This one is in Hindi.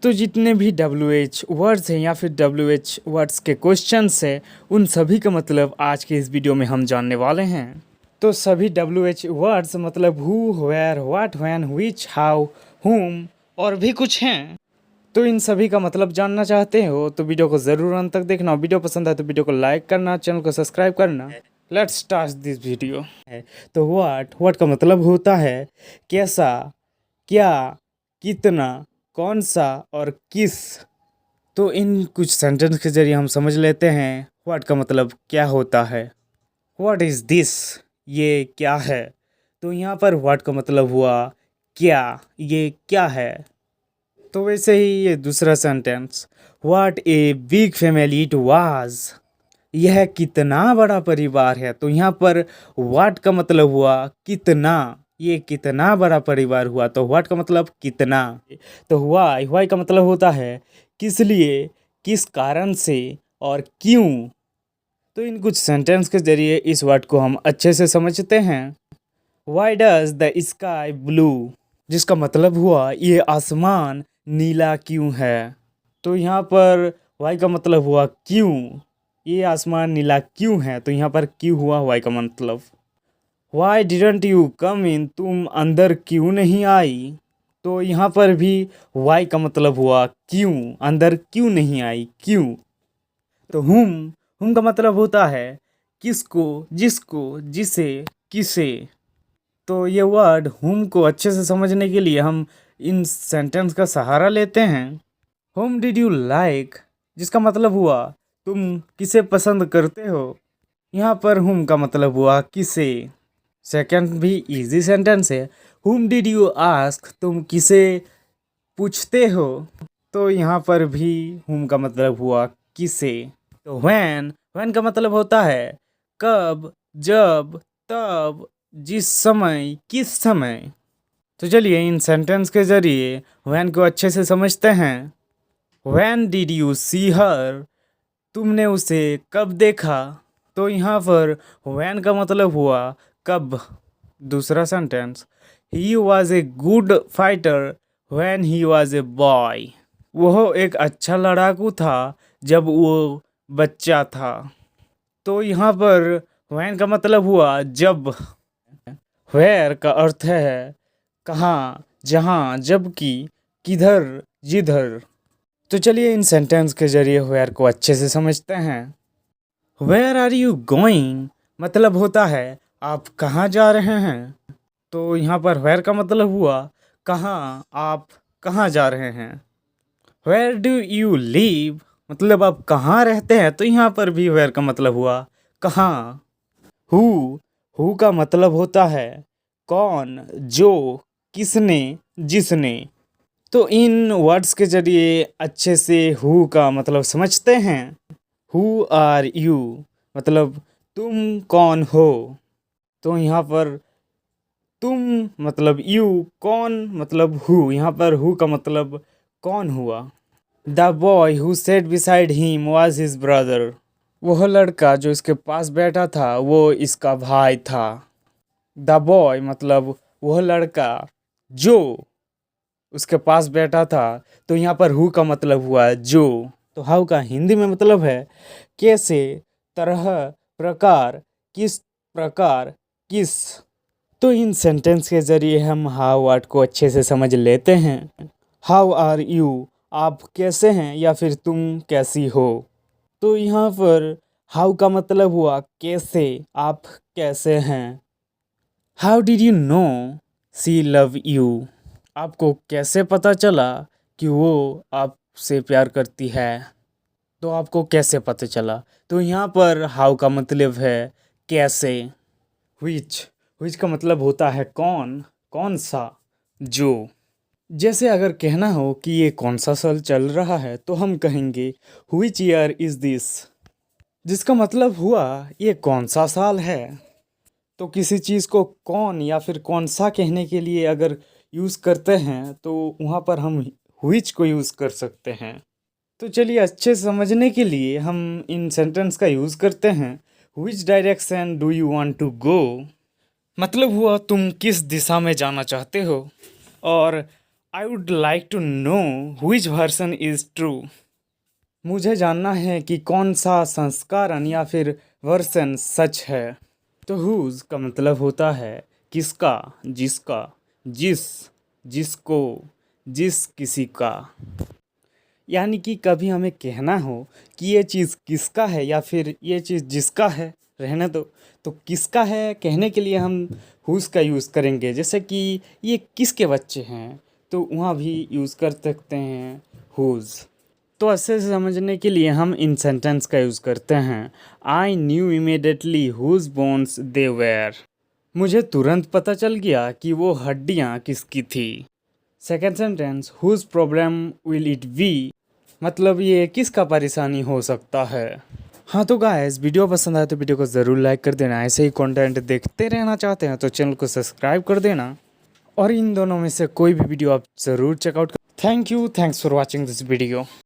तो जितने भी WH वर्ड्स हैं या फिर WH वर्ड्स के क्वेश्चंस हैं उन सभी का मतलब आज के इस वीडियो में हम जानने वाले हैं। तो सभी WH वर्ड्स मतलब who, where, what, when, which, how, whom और भी कुछ हैं। तो इन सभी का मतलब जानना चाहते हो तो वीडियो को ज़रूर अंत तक देखना। वीडियो पसंद आए तो वीडियो को लाइक करना, चैनल को सब्सक्राइब करना। Let's start this video. तो व्हाट का मतलब होता है कैसा, क्या, कितना, कौन सा और किस। तो इन कुछ सेंटेंस के जरिए हम समझ लेते हैं व्हाट का मतलब क्या होता है। व्हाट इज़ दिस, ये क्या है। तो यहाँ पर व्हाट का मतलब हुआ क्या, ये क्या है। तो वैसे ही ये दूसरा sentence, what a big family it was, यह कितना बड़ा परिवार है। तो यहाँ पर व्हाट का मतलब हुआ कितना, ये कितना बड़ा परिवार हुआ। तो व्हाट का मतलब कितना। तो व्हाई का मतलब होता है किस लिए, किस कारण से और क्यों। तो इन कुछ सेंटेंस के जरिए इस वर्ड को हम अच्छे से समझते हैं। Why does the sky blue, जिसका मतलब हुआ ये आसमान नीला क्यों है। तो यहाँ पर वाई का मतलब हुआ क्यों, ये आसमान नीला क्यों है। तो यहाँ पर क्यों हुआ वाई का मतलब। वाई डिडंट यू कम इन, तुम अंदर क्यों नहीं आई। तो यहाँ पर भी वाई का मतलब हुआ क्यों, अंदर क्यों नहीं आई, क्यों। तो हुम का मतलब होता है किसको, जिसको, जिसे, किसे। तो ये वर्ड हुम को अच्छे से समझने के लिए हम इन सेंटेंस का सहारा लेते हैं। होम डिड यू लाइक, जिसका मतलब हुआ तुम किसे पसंद करते हो। यहाँ पर हुम का मतलब हुआ किसे। सेकंड भी इजी सेंटेंस है, हुम डिड यू आस्क, तुम किसे पूछते हो। तो यहाँ पर भी हुम का मतलब हुआ किसे। तो व्हेन का मतलब होता है कब, जब, तब, जिस समय, किस समय। तो चलिए इन सेंटेंस के जरिए व्हेन को अच्छे से समझते हैं। व्हेन डिड यू सी हर, तुमने उसे कब देखा। तो यहाँ पर व्हेन का मतलब हुआ कब। दूसरा sentence, he was a good fighter when he was a boy, वह एक अच्छा लड़ाकू था जब वो बच्चा था। तो यहाँ पर व्हेन का मतलब हुआ जब। वेयर का अर्थ है कहाँ, जहाँ, जबकि, किधर, जिधर। तो चलिए इन सेंटेंस के जरिए वेयर को अच्छे से समझते हैं। वेयर आर यू गोइंग मतलब होता है आप कहाँ जा रहे हैं। तो यहाँ पर वेयर का मतलब हुआ कहाँ, आप कहाँ जा रहे हैं। वेयर डू यू लिव मतलब आप कहाँ रहते हैं। तो यहाँ पर भी वेयर का मतलब हुआ कहाँ। हु का मतलब होता है कौन, जो, किसने, जिसने। तो इन वर्ड्स के जरिए अच्छे से हु का मतलब समझते हैं। हु आर यू मतलब तुम कौन हो। तो यहाँ पर तुम मतलब यू, कौन मतलब हु। यहाँ पर हु का मतलब कौन हुआ। The boy who set beside him was his brother, वह लड़का जो इसके पास बैठा था वो इसका भाई था। द बॉय मतलब वह लड़का जो उसके पास बैठा था। तो यहाँ पर हु का मतलब हुआ जो। तो हाउ का हिंदी में मतलब है कैसे, तरह, प्रकार, किस प्रकार, किस। तो इन सेंटेंस के जरिए हम हाउ वर्ड को अच्छे से समझ लेते हैं। हाउ आर यू, आप कैसे हैं या फिर तुम कैसी हो। तो यहाँ पर हाउ का मतलब हुआ कैसे, आप कैसे हैं। How did you know she love you, आपको कैसे पता चला कि वो आपसे प्यार करती है। तो आपको कैसे पता चला। तो यहाँ पर हाउ का मतलब है कैसे। व्हिच का मतलब होता है कौन, कौन सा, जो। जैसे अगर कहना हो कि ये कौन सा साल चल रहा है तो हम कहेंगे व्हिच ईयर इज़ दिस, जिसका मतलब हुआ ये कौन सा साल है। तो किसी चीज़ को कौन या फिर कौन सा कहने के लिए अगर यूज़ करते हैं तो वहाँ पर हम व्हिच को यूज़ कर सकते हैं। तो चलिए अच्छे से समझने के लिए हम इन सेंटेंस का यूज़ करते हैं। Which direction do you want to go मतलब हुआ तुम किस दिशा में जाना चाहते हो। और I would like to know which version is true. मुझे जानना है कि कौन सा संस्करण या फिर वर्सन सच है। तो हुज का मतलब होता है किसका, जिसका, जिस, जिसको, जिस किसी का। यानी कि कभी हमें कहना हो कि ये चीज़ किसका है या फिर ये चीज़ जिसका है, रहने दो, तो किसका है कहने के लिए हम हुज का यूज़ करेंगे। जैसे कि ये किसके बच्चे हैं, तो वहाँ भी यूज़ कर सकते हैं हुज। तो अच्छे से समझने के लिए हम इन सेंटेंस का यूज़ करते हैं। I knew immediately whose bones they were. मुझे तुरंत पता चल गया कि वो हड्डियाँ किसकी थी। Second sentence, whose problem will it be, मतलब ये किसका परेशानी हो सकता है। हाँ तो गाइस, वीडियो पसंद आए तो वीडियो को ज़रूर लाइक कर देना। ऐसे ही कंटेंट देखते रहना चाहते हैं तो चैनल को सब्सक्राइब कर देना, और इन दोनों में से कोई भी वीडियो आप ज़रूर चेकआउट कर। Thank you, thanks for watching this video.